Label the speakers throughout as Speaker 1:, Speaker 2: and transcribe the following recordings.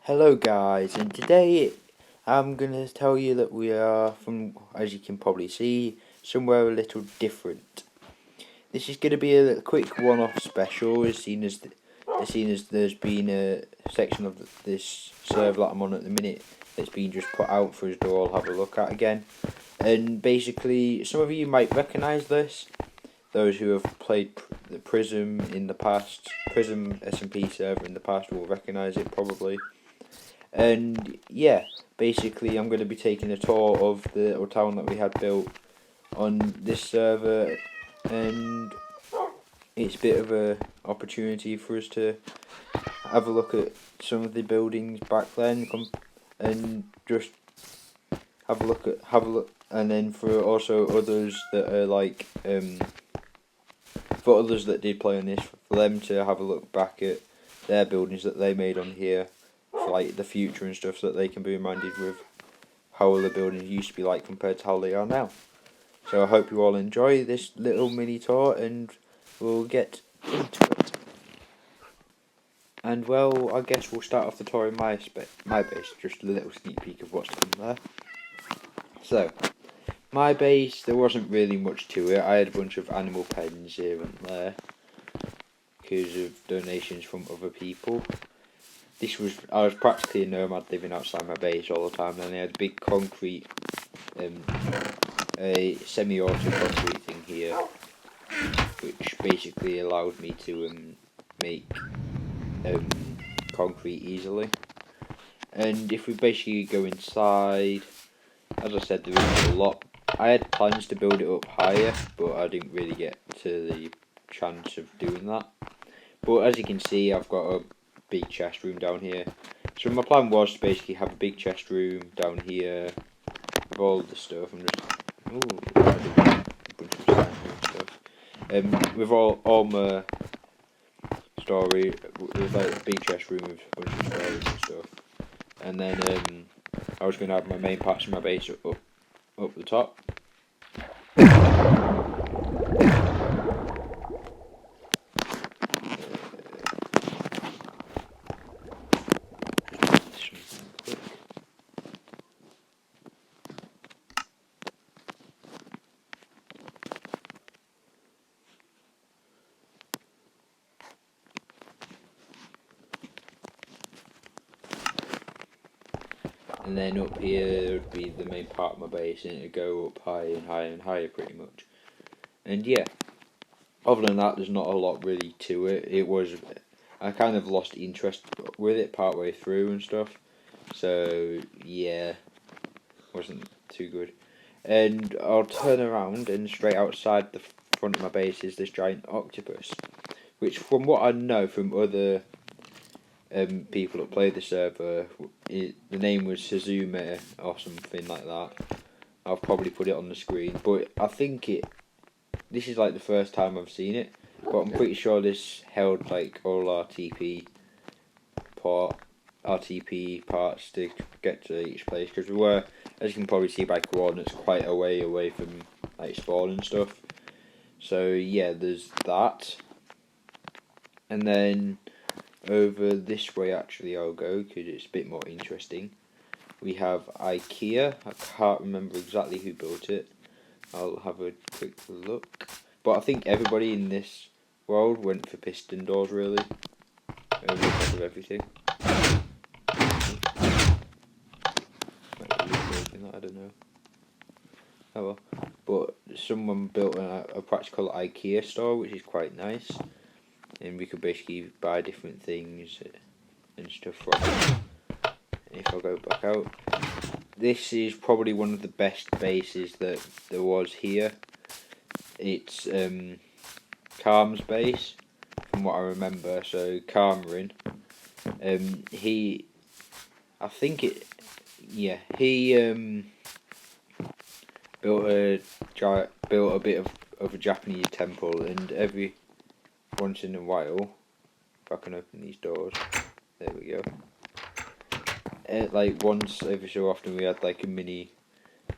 Speaker 1: Hello guys, and today I'm going to tell you that we are, from as you can probably see, somewhere a little different. This is going to be a quick one-off special, as seen as there's been a section of this server that I'm on at the minute that's been just put out for us to all have a look at again. And basically, some of you might recognise this. Those who have played the Prism in the past, Prism SMP server in the past will recognise it probably. And yeah, basically I'm going to be taking a tour of the little town that we had built on this server, and it's a bit of a opportunity for us to have a look at some of the buildings back then, and just have a look, and then for also others that are like for others that did play on this, for them to have a look back at their buildings that they made on here for like the future and stuff, so that they can be reminded with how the buildings used to be like compared to how they are now. So I hope you all enjoy this little mini tour, and we'll get into it. And well, I guess we'll start off the tour in my base, just a little sneak peek of what's to come there. So, my base, there wasn't really much to it. I had a bunch of animal pens here and there because of donations from other people. I was practically a nomad living outside my base all the time, and I had a big concrete, a semi-auto concrete thing here, which basically allowed me to make concrete easily. And if we basically go inside, as I said, there isn't a lot. I had plans to build it up higher, but I didn't really get to the chance of doing that. But as you can see, I've got a big chest room down here. So my plan was to basically have a big chest room down here with all the stuff. I'm just a bunch of stuff. With all my storage, with like a big chest room with a bunch of storage and stuff. And then I was going to have my main parts of my base up the top. And then up here would be the main part of my base, and it would go up higher and higher and higher pretty much. And yeah, other than that, there's not a lot really to it. I kind of lost interest with it partway through and stuff. So yeah, wasn't too good. And I'll turn around, and straight outside the front of my base is this giant octopus, which from what I know from other people that played the server, the name was Suzume or something like that. I'll probably put it on the screen, but I think this is like the first time I've seen it, but I'm pretty sure this held like all RTP parts to get to each place, because we were, as you can probably see by coordinates, quite a way away from like spawn and stuff. So yeah, there's that. And then over this way actually I'll go, because it's a bit more interesting. We have Ikea. I can't remember exactly who built it. I'll have a quick look. But I think everybody in this world went for piston doors really, over the top of everything. I don't know. Oh well. But someone built a practical Ikea store, which is quite nice. And we could basically buy different things and stuff from it. If I go back out, this is probably one of the best bases that there was here. It's Calm's base, from what I remember. So Calmarin, he built a bit of a Japanese temple, and every once in a while, if I can open these doors, there we go. Like once every so often we had like a mini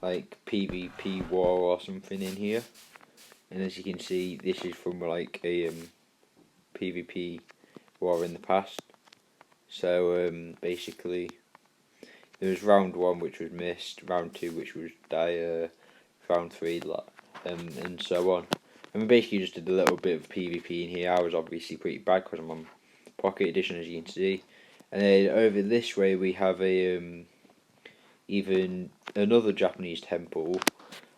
Speaker 1: like PvP war or something in here, and as you can see, this is from like a PvP war in the past. So basically, there was round 1 which was missed, round 2 which was dire, round 3 and so on. And we basically just did a little bit of PvP in here. I was obviously pretty bad because I'm on Pocket Edition, as you can see. And then over this way we have a even another Japanese temple.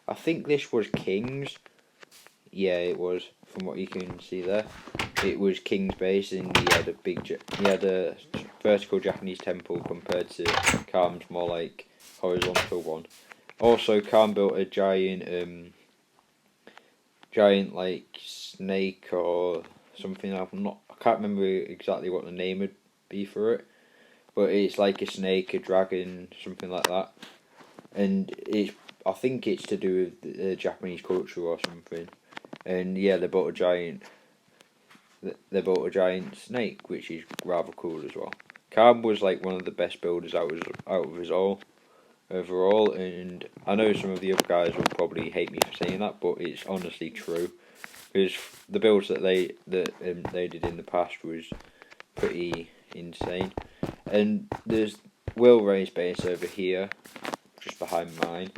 Speaker 1: I think this was King's. Yeah, it was, from what you can see there. It was King's base, and he had a vertical Japanese temple compared to Calm's more like horizontal one. Also, Calm built a giant like snake or something. I can't remember exactly what the name would be for it, but it's like a snake, a dragon, something like that. And I think it's to do with the Japanese culture or something. And yeah, they built a giant snake, which is rather cool as well. Calm was like one of the best builders out of us all overall, and I know some of the other guys will probably hate me for saying that, but it's honestly true, because the builds that they did in the past was pretty insane. And there's Will Ray's base over here, just behind mine.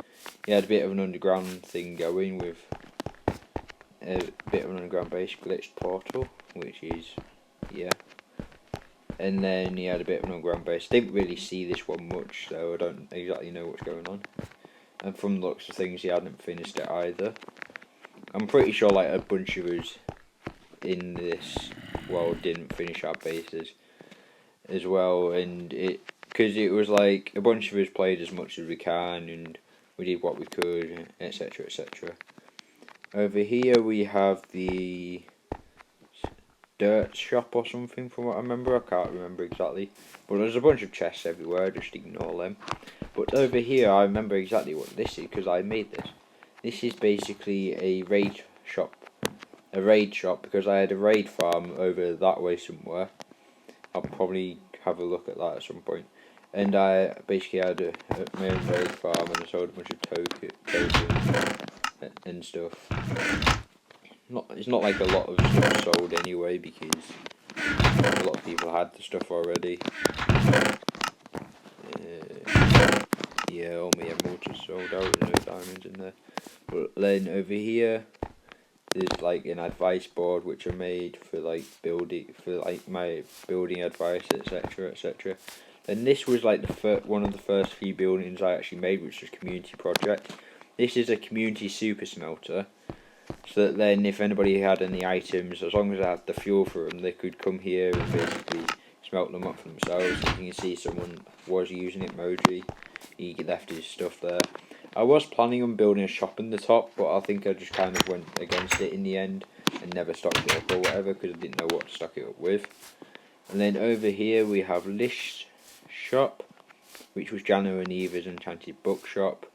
Speaker 1: He had a bit of an underground thing going with a bit of an underground base glitched portal, which is, yeah. And then he had a bit of an underground base. Didn't really see this one much, so I don't exactly know what's going on. And from the looks of things, he hadn't finished it either. I'm pretty sure like a bunch of us in this world didn't finish our bases as well, and because it was like a bunch of us played as much as we can, and we did what we could, etc, etc. Over here we have the dirt shop or something, from what I remember. I can't remember exactly, but there's a bunch of chests everywhere, just ignore them. But over here I remember exactly what this is, because I made this. This is basically a raid shop, because I had a raid farm over that way somewhere. I'll probably have a look at that at some point. And I basically had my own raid farm, and I sold a bunch of tokens and stuff. It's not like a lot of stuff sold anyway, because a lot of people had the stuff already. Yeah, all my emeralds are sold out, and no diamonds in there. But then over here, there's like an advice board which I made for like my building advice, etc, etc. And this was like one of the first few buildings I actually made, which was a community project. This is a community super smelter, so that then if anybody had any items, as long as I had the fuel for them, they could come here and basically smelt them up for themselves. And you can see someone was using it, Moji. He left his stuff there. I was planning on building a shop in the top, but I think I just kind of went against it in the end and never stocked it up or whatever, because I didn't know what to stock it up with. And then over here we have Lish's shop, which was Jana and Eva's enchanted bookshop,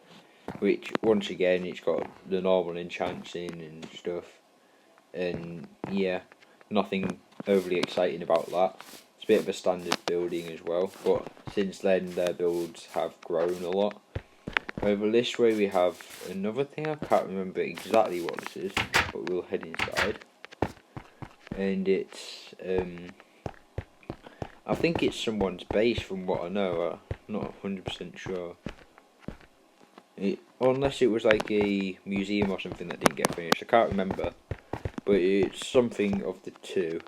Speaker 1: which once again it's got the normal enchants in and stuff, and yeah, nothing overly exciting about that. It's a bit of a standard building as well, but since then their builds have grown a lot. Over this way we have another thing. I can't remember exactly what this is, but we'll head inside. And it's I think it's someone's base from what I know. I'm not 100% sure. Unless it was like a museum or something that didn't get finished. I can't remember, but it's something of the two.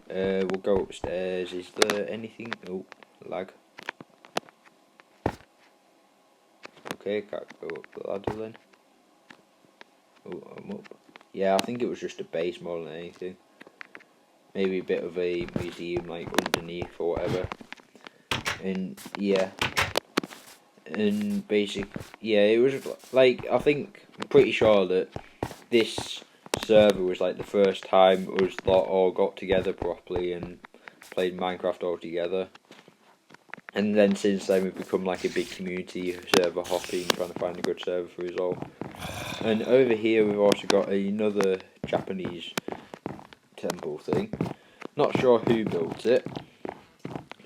Speaker 1: We'll go upstairs. Is there anything? Oh, lag. Okay, can't go up the ladder then. Oh, I'm up. Yeah, I think it was just a base more than anything. Maybe a bit of a museum like underneath or whatever. And yeah. And it was like, I'm pretty sure that this server was like the first time us all got together properly and played Minecraft all together. And then since then we've become like a big community, server hopping, trying to find a good server for us all. And over here we've also got another Japanese temple thing. Not sure who built it,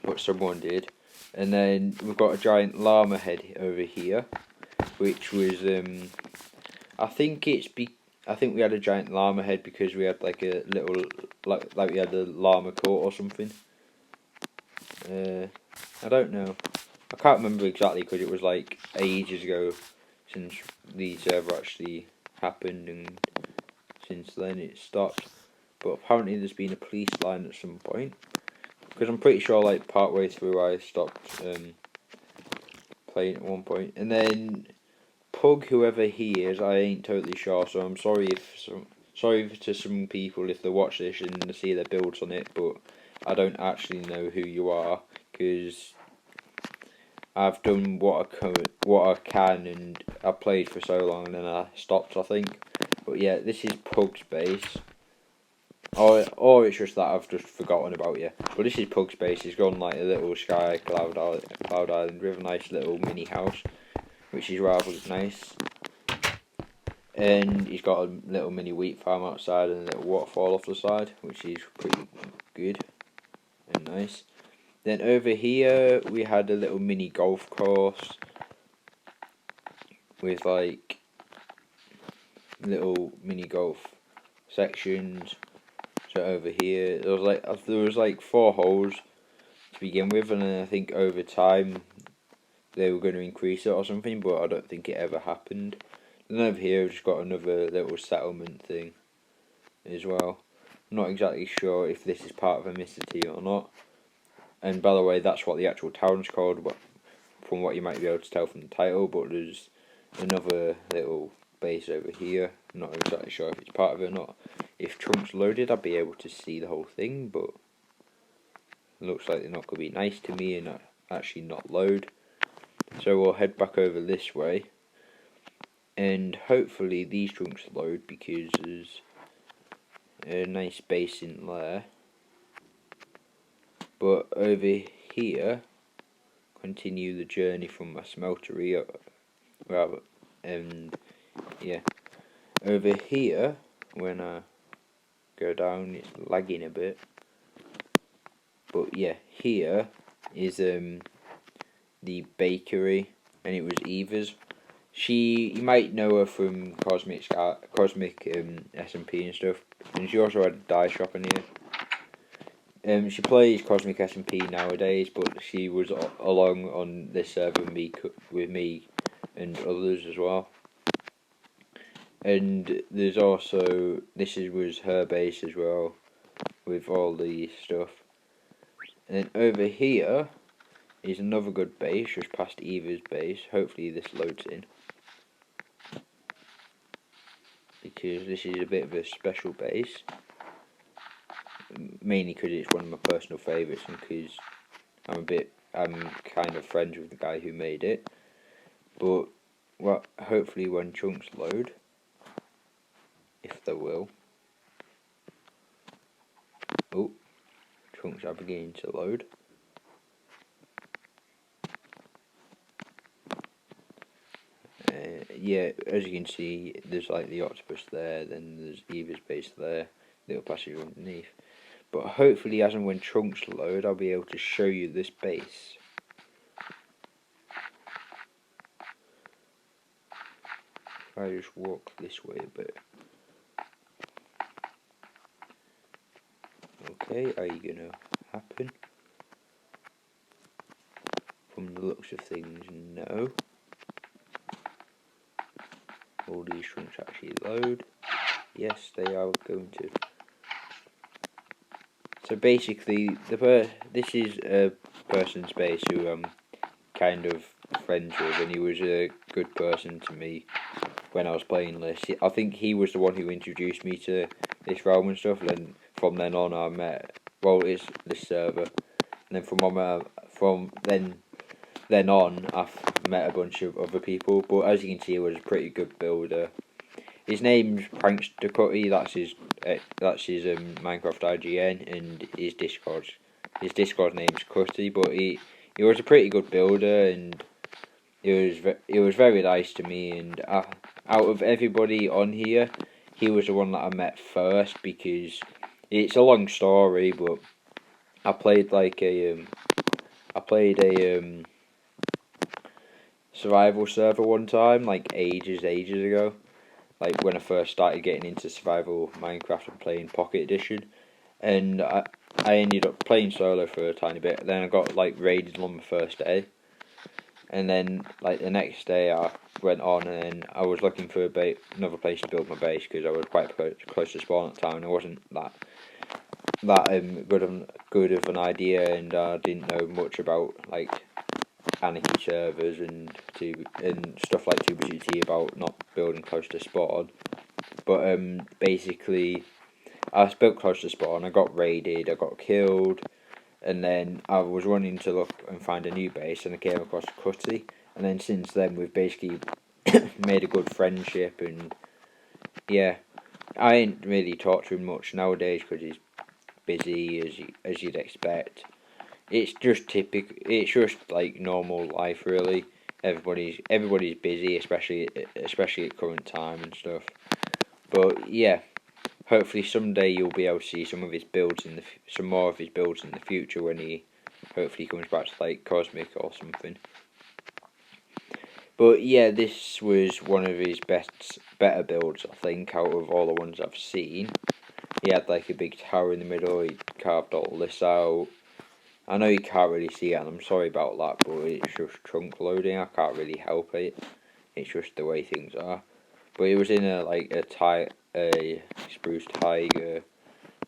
Speaker 1: but someone did. And then we've got a giant llama head over here, which was I think I think we had a giant llama head because we had like a little, like we had a llama coat or something. I don't know. I can't remember exactly because it was like ages ago since these ever actually happened, and since then it stopped. But apparently there's been a police line at some point, because I'm pretty sure like partway through I stopped playing at one point, and then Pug, whoever he is, I ain't totally sure, so I'm sorry to some people if they watch this and they see their builds on it, but I don't actually know who you are, because I've done what I can, and I played for so long and then I stopped, I think. But yeah, this is Pug's base. Or it's just that I've just forgotten about you. But this is Pug's base. He's got like a little sky cloud island with a nice little mini house, which is rather nice. And he's got a little mini wheat farm outside and a little waterfall off the side, which is pretty good and nice. Then over here we had a little mini golf course with like little mini golf sections. So over here there was like 4 holes to begin with, and then I think over time they were going to increase it or something, but I don't think it ever happened. And over here we've just got another little settlement thing as well. I'm not exactly sure if this is part of Amicity or not. And by the way, that's what the actual town's called, from what you might be able to tell from the title, but there's another little base over here. I'm not exactly sure if it's part of it or not. If Trunk's loaded, I'd be able to see the whole thing, but it looks like they're not going to be nice to me and actually not load. So we'll head back over this way, and hopefully these Trunks load, because there's a nice base in there. But over here, continue the journey from my smeltery, rather, and yeah, over here, when I go down, it's lagging a bit, but yeah, here is the bakery, and it was Eva's. You might know her from Cosmic SMP and stuff, and she also had a dye shop in here. She plays Cosmic SMP nowadays, but she was along on this server with me and others as well. And there's also, was her base as well, with all the stuff. And then over here is another good base, just past Eva's base. Hopefully this loads in, because this is a bit of a special base. Mainly because it's one of my personal favourites, and because I'm kind of friends with the guy who made it. But hopefully when Chunks load, if they will. Oh, Chunks are beginning to load. Yeah, as you can see, there's like the octopus there, then there's Eva's base there, little passage underneath. But hopefully, as and when Trunks load, I'll be able to show you this base. If I just walk this way a bit. Okay, are you gonna happen? From the looks of things, no. All these Trunks actually load. Yes, they are going to. So basically, this is a person's base who I'm kind of friends with, and he was a good person to me when I was playing this. I think he was the one who introduced me to this realm and stuff, and then from then on I met, it's this server, and then from then on I've met a bunch of other people, but as you can see, he was a pretty good builder. His name's Prankster Cutty. That's his Minecraft IGN, and his Discord name's Cutty. But he was a pretty good builder, and he was very nice to me. And out of everybody on here, he was the one that I met first, because it's a long story. But I played a survival server one time, like ages ago. like when I first started getting into survival Minecraft and playing Pocket Edition, and I ended up playing solo for a tiny bit. Then I got like raided on the first day, and then like the next day I went on and I was looking for another place to build my base because I was quite close to spawn at the time and I wasn't that good of an idea, and I didn't know much about like Anarchy servers and stuff like 2BGT about not building close to spawn. But basically I built close to spawn, I got raided, I got killed, and then I was running to look and find a new base and I came across Cutty, and then since then we've basically made a good friendship, and yeah, I ain't really talked to him much nowadays because he's busy as you'd expect. It's just typical. It's just like normal life, really. Everybody's busy, especially at current time and stuff. But yeah, hopefully someday you'll be able to see some more of his builds in the future when he hopefully comes back to like Cosmic or something. But yeah, this was one of his better builds, I think, out of all the ones I've seen. He had like a big tower in the middle. He carved all this out. I know you can't really see it, and I'm sorry about that, but it's just trunk loading. I can't really help it. It's just the way things are. But it was in a spruce tiger,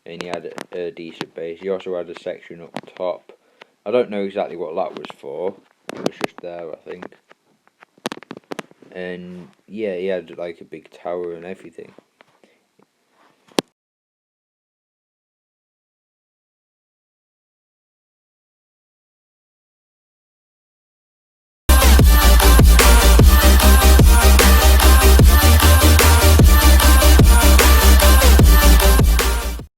Speaker 1: and he had a decent base. He also had a section up top. I don't know exactly what that was for. It was just there, I think. And yeah, he had like a big tower and everything.